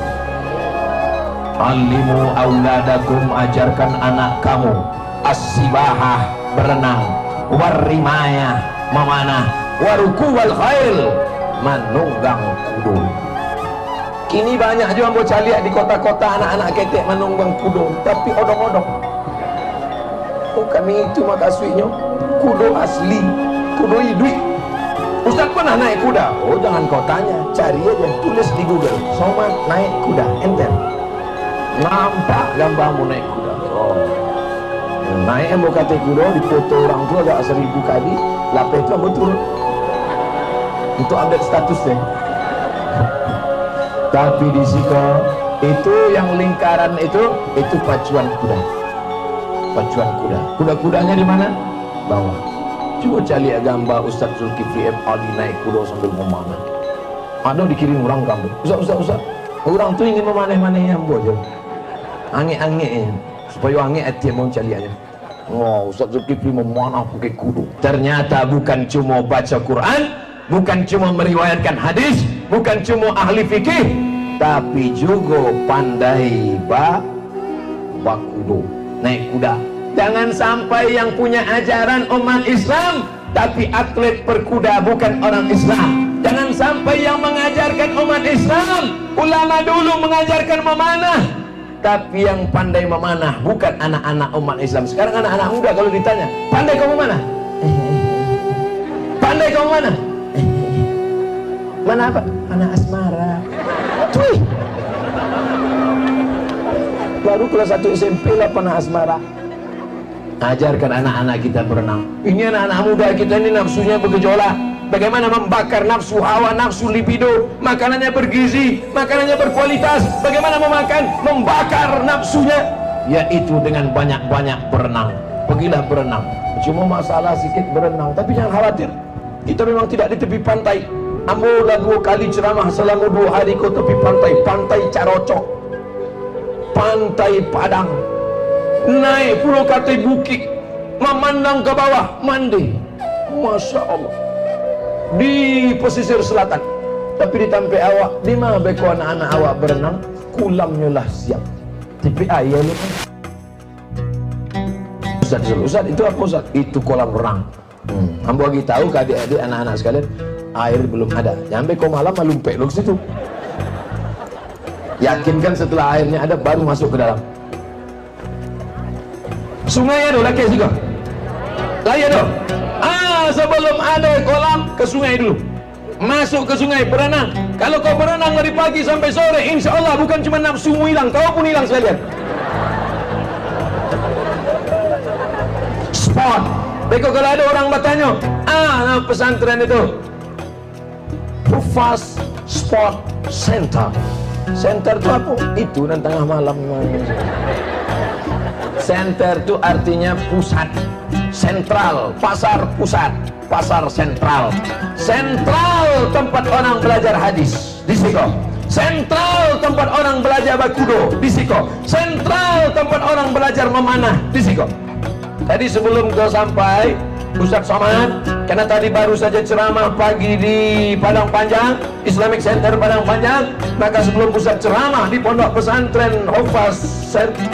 Alimu auladakum, ajarkan anak kamu as-sibahah, berenang, warrimaya, memanah, warukubal khail, menunggang kuda. Kini banyak juga ambo caliak di kota-kota anak-anak ketek menunggang kuda, tapi odong-odong. Bukan itu makasihnya. Kuda asli, kuda hidup. Ustaz pernah naik kuda? Oh, jangan kau tanya, cari aja, tulis di Google. Somad naik kuda, enter. Nampak gambarmu naik kuda. Oh. Naik ambo kata kuda, dipoto orang tua agak 1000 kali, lapis itu ambo turun. Untuk update statusnya. Tapi di situ itu yang lingkaran itu pacuan kuda. Pacuan kuda. Kuda-kudanya di mana? Bawah. Coba cari gambar Ustaz Zulkifli F. Ali naik kuda sambil memanah. Ada dikirim orang kampung. Ustaz. Orang tu ingin memanah-manah yang bojo. Angin-angin supaya angin hati mau cari aja. Oh, Ustaz Zulkifli memanah pakai kuda. Ternyata bukan cuma baca Quran, bukan cuma meriwayatkan hadis, bukan cuma ahli fikih, tapi juga pandai bakudo, naik kuda. Jangan sampai yang punya ajaran umat Islam tapi atlet berkuda bukan orang Islam. Jangan sampai yang mengajarkan umat Islam, ulama dulu mengajarkan memanah, tapi yang pandai memanah bukan anak-anak umat Islam. Sekarang anak-anak muda kalau ditanya, pandai kamu mana? Pandai kamu mana? Mana apa? Anak asmara. Cuy. Baru kelas 1 SMP lah panah asmara. Ajarkan anak-anak kita berenang. Ini anak-anak muda kita ini nafsunya bergejolak. Bagaimana membakar nafsu hawa, nafsu libido. Makanannya bergizi, makanannya berkualitas. Bagaimana memakan, membakar nafsunya, yaitu dengan banyak-banyak berenang. Pergilah berenang. Cuma masalah sedikit berenang, tapi jangan khawatir. Kita memang tidak di tepi pantai. Ambo dah 2 kali ceramah selama 2 hari ke tepi pantai. Pantai Carocok, Pantai Padang, naik pulau Katai Bukit, memandang ke bawah, mandi. Masya Allah. Di pesisir selatan. Tapi di tampe awak, di mana beko anak-anak awak berenang, kulamnya lah siap. Tapi ayah lu kan. Ustaz, itu apa Ustaz? Itu kolam renang. Ambo lagi tahu ke adik-adik anak-anak sekalian, air belum ada. Nyampe kau malam malumpek lu ke situ. Yakinkan setelah airnya ada baru masuk ke dalam. Sungai ada lagi juga. Lagi ada. Sebelum ada kolam ke sungai dulu. Masuk ke sungai berenang. Kalau kau berenang dari pagi sampai sore, insya Allah bukan cuma nafsumu hilang, kau pun hilang sekalian. Sport. Beko kalau ada orang bertanya, pesantren itu Hufaz Sport Center. Center itu apa? Itu dan tengah malam. Center itu artinya pusat, sentral, pasar pusat, pasar sentral. Sentral tempat orang belajar hadis di situ. Sentral tempat orang belajar bakudo di Siko. Sentral tempat orang belajar memanah di Siko. Tadi sebelum kau sampai, Ustaz Somad, karena tadi baru saja ceramah pagi di Padang Panjang, Islamic Center Padang Panjang, maka sebelum Ustaz ceramah di Pondok Pesantren Hufaz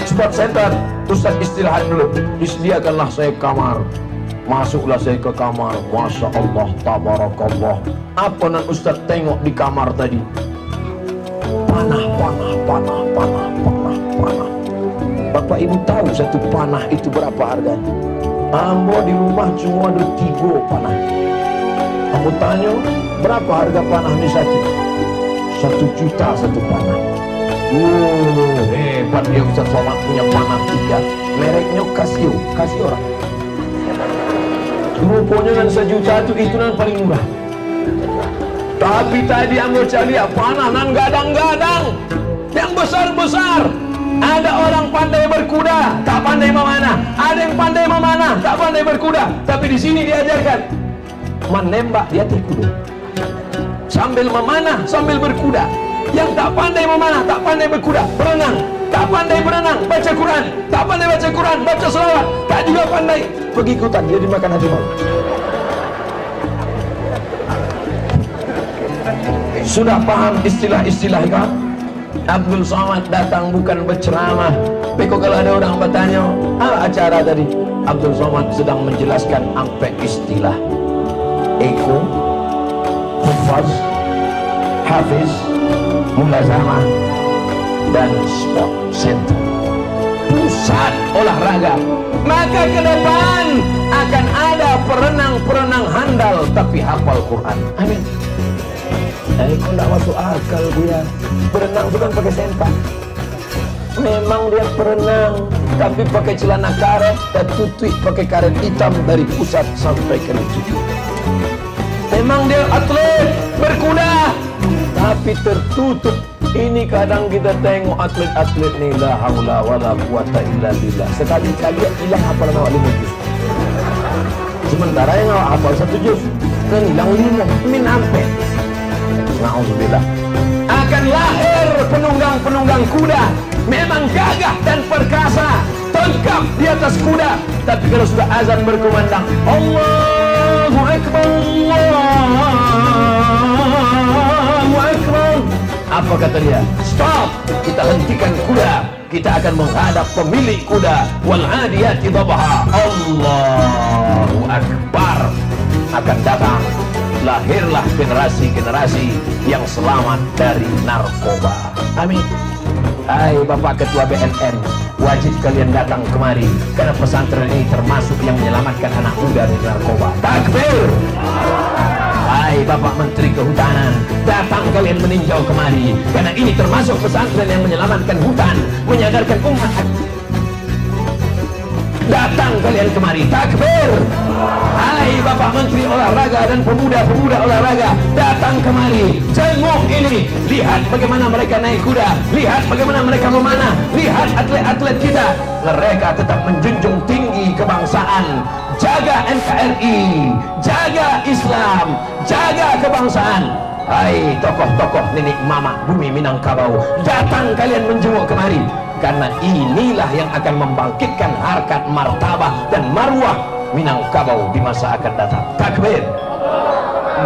Sport Center, Ustaz istirahat dulu. Disediakanlah saya kamar. Masuklah saya ke kamar. Masya Allah, tabarakallah. Apa yang Ustaz tengok di kamar tadi? Panah. Bapak Ibu tahu satu panah itu berapa harganya? Ambo di rumah cuma ada 3 panah. Ambo tanya, berapa harga panah ini satu? 1 juta satu panah. Hebat dia Ustaz Somad punya panah 3. Mereknya Casio orang. Rupanya kan 1 juta itu nan paling murah. Tapi tadi ambo cari panah nan gadang-gadang yang besar-besar. Ada orang pandai berkuda, tak pandai memanah. Ada yang pandai memanah, tak pandai berkuda. Tapi di sini diajarkan menembak di atas kuda, sambil memanah, sambil berkuda. Yang tak pandai memanah, tak pandai berkuda, berenang, tak pandai berenang, baca Quran, tak pandai baca Quran, baca selawat, tak juga pandai pergi ikutan, dia dimakan hati malu. Sudah paham istilah-istilah kan? Abdul Somad datang bukan berceramah. Beko kalau ada orang bertanya, apa acara tadi? Abdul Somad sedang menjelaskan sampai istilah Eko, Hufaz, Hafiz, Mulazamah, dan Sport Center, pusat olahraga. Maka ke depan akan ada perenang-perenang handal tapi hafal Quran. Amin. Kok tidak masuk akal dia. Berenang bukan pakai sempak. Memang dia berenang tapi pakai celana karet dan tutui pakai karet hitam dari pusat sampai ke lutut. Memang dia atlet berkuda tapi tertutup. Ini kadang kita tengok atlet-atlet ni, la haula wala quwata illa billah. Sekali-kali hilang hafal nama 5 juz. Sementara yang hafal 1 juz kan hilang 5 min ampe. Na'udzubillah. Akan lahir penunggang-penunggang kuda, memang gagah dan perkasa, tegap di atas kuda. Tapi kalau sudah azan berkumandang, Allahu Akbar, Allahu Akbar, apa kata dia? Stop, kita hentikan kuda. Kita akan menghadap pemilik kuda. Wal adiyati dhabha, Allahu Akbar. Akan datang, lahirlah generasi-generasi yang selamat dari narkoba. Amin. Hai Bapak Ketua BNN, wajib kalian datang kemari karena pesantren ini termasuk yang menyelamatkan anak muda dari narkoba. Takbir. Hai Bapak Menteri Kehutanan, datang kalian meninjau kemari karena ini termasuk pesantren yang menyelamatkan hutan, menyadarkan umat. Datang kalian kemari. Takbir. Hai Bapak Menteri Olahraga dan pemuda-pemuda olahraga, datang kemari. Jenguk ini. Lihat bagaimana mereka naik kuda. Lihat bagaimana mereka memanah. Lihat atlet-atlet kita. Mereka tetap menjunjung tinggi kebangsaan. Jaga NKRI. Jaga Islam. Jaga kebangsaan. Hai tokoh-tokoh nenek mama bumi Minangkabau, datang kalian menjenguk kemari. Karena inilah yang akan membangkitkan harkat martabah dan marwah Minangkabau di masa akan datang. Takbir.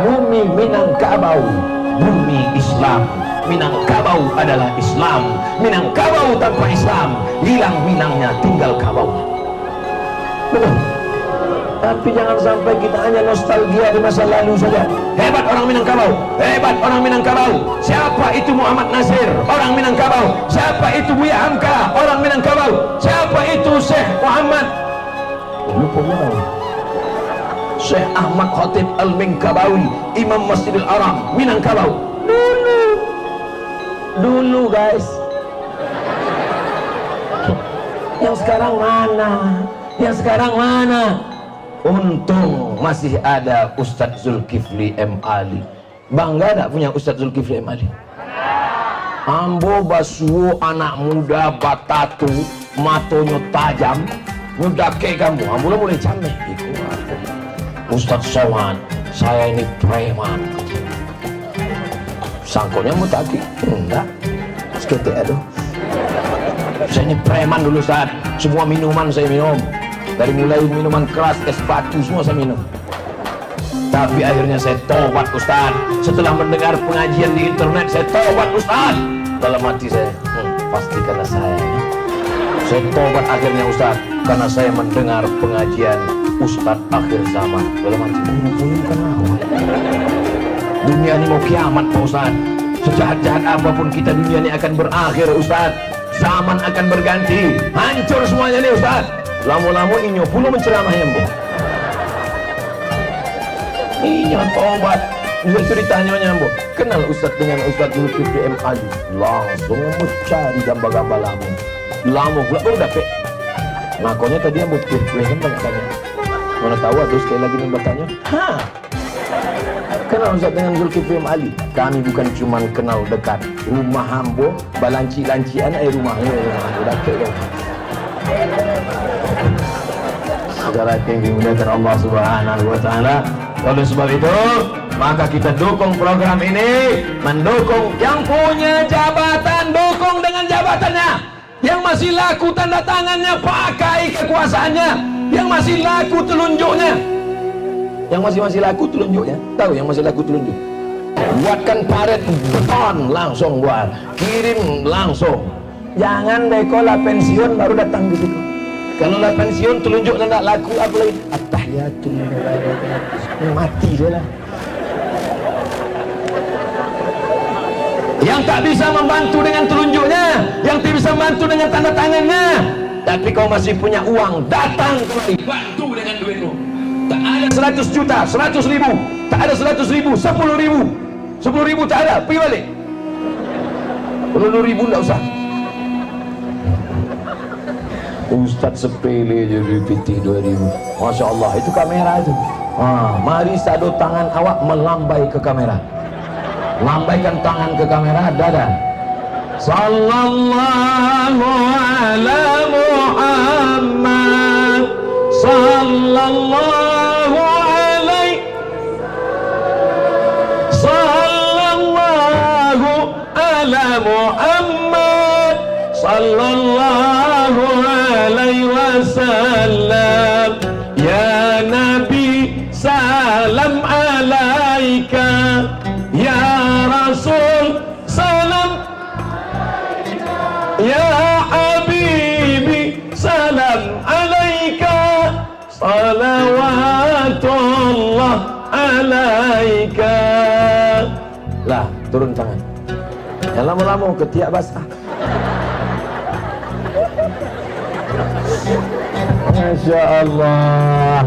Bumi Minangkabau, bumi Islam. Minangkabau adalah Islam. Minangkabau tanpa Islam, hilang Minangnya, tinggal Kabau. Betul. Tapi jangan sampai kita hanya nostalgia di masa lalu saja. Hebat orang Minangkabau, hebat orang Minangkabau. Siapa itu Muhammad Nasir, orang Minangkabau? Siapa itu Buya Hamka, orang Minangkabau? Siapa itu Syekh Muhammad? Lupa tahu. Syekh Ahmad Khatib Al-Minkabawi, Imam Masjidil Haram, Minangkabau. Dulu guys. Yang sekarang mana? Yang sekarang mana? Untung masih ada Ustadz Zulkifli M. Ali. Bangga tak punya Ustadz Zulkifli M. Ali? Ambo basuo anak muda batatu, matonya tajam, muda kayak kamu. Ambo mulai cameh. Ustadz Somad, saya ini preman. Sangkonya mutaki? Enggak. Seketik aduh. Saya ini preman dulu Ustaz. Semua minuman saya minum. Dari mulai minuman keras, es batu, semua saya minum. Tapi akhirnya saya tobat Ustaz. Setelah mendengar pengajian di internet, saya tobat Ustaz. Dalam hati saya, pasti karena saya tobat akhirnya Ustaz. Karena saya mendengar pengajian Ustaz akhir zaman. Dalam hati, dunia ini mau kiamat Pak Ustaz. Sejahat-jahat apapun kita, dunia ini akan berakhir Ustaz. Zaman akan berganti, hancur semuanya nih Ustaz. Lama-lama inyo pula menceramah yang boh. Iya tobat. Bisa ceritanya nyambo. Kenal Ustaz dengan Ustaz Zulkifli M. Ali. Langsung mencari gambar-gambar lama. Lama pula baru dapet. Makanya tadi yang buat kue kan banyak-banyak. Mana tahu terus sekali lagi yang bertanya. Kenal Ustaz dengan Zulkifli M. Ali. Kami bukan cuma kenal dekat. Rumah hambo, balanci-lancian rumahnya hambo dapet dong. Saudara yang dimuliakan Allah Subhanahu wa taala. Oleh sebab itu, maka kita dukung program ini, mendukung yang punya jabatan, dukung dengan jabatannya. Yang masih laku tanda tangannya, pakai kekuasaannya. Yang masih laku telunjuknya. Yang masih laku telunjuknya. Tahu yang masih laku telunjuk? Buatkan paret beton, langsung buat. Kirim langsung. Jangan dekola pensiun baru datang di situ. Kalau lah pensiun telunjuk dan tak laku apa lagi? At-tahiyatul mati dia lah. Yang tak bisa membantu dengan telunjuknya, yang tak bisa membantu dengan tanda tangannya, tapi kau masih punya uang, datang kemari, bantu dengan duitmu. Tak ada 100 juta, 100 ribu, tak ada 100 ribu, 10 ribu, 10 ribu tak ada, pergi balik. 10 ribu tak usah. Ustaz sepele je PT 2000. Masya Allah, itu kamera itu. Mari sadu tangan awak melambai ke kamera. Lambaikan tangan ke kamera, dada. Sallallahu ala Muhammad. Sallallahu alaihi. Sallallahu ala Muhammad. Sallallahu alaihi wasallam. Ya Nabi, salam alaika. Ya Rasul, salam alaika. Ya Habibi, salam alaika. Salawatullah alaika. Lah, turun tangan. Yang lama-lama ketiak basah. Masya Allah.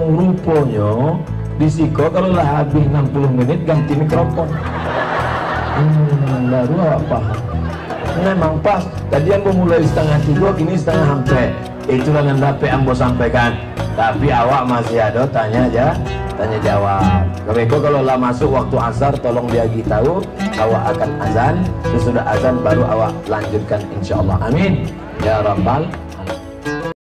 Rupanya disiko kalau lah habis 60 menit ganti mikrofon. Baru apa? Memang pas. Tadi ambo mulai setengah 3, kini setengah hampir. Itulah yang dapat ambo sampaikan. Tapi awak masih ada tanya jawab. Mereka kalau lah masuk waktu asar, tolong diagi tahu. Awak akan azan. Sesudah azan baru awak lanjutkan insyaallah. Amin ya rabbal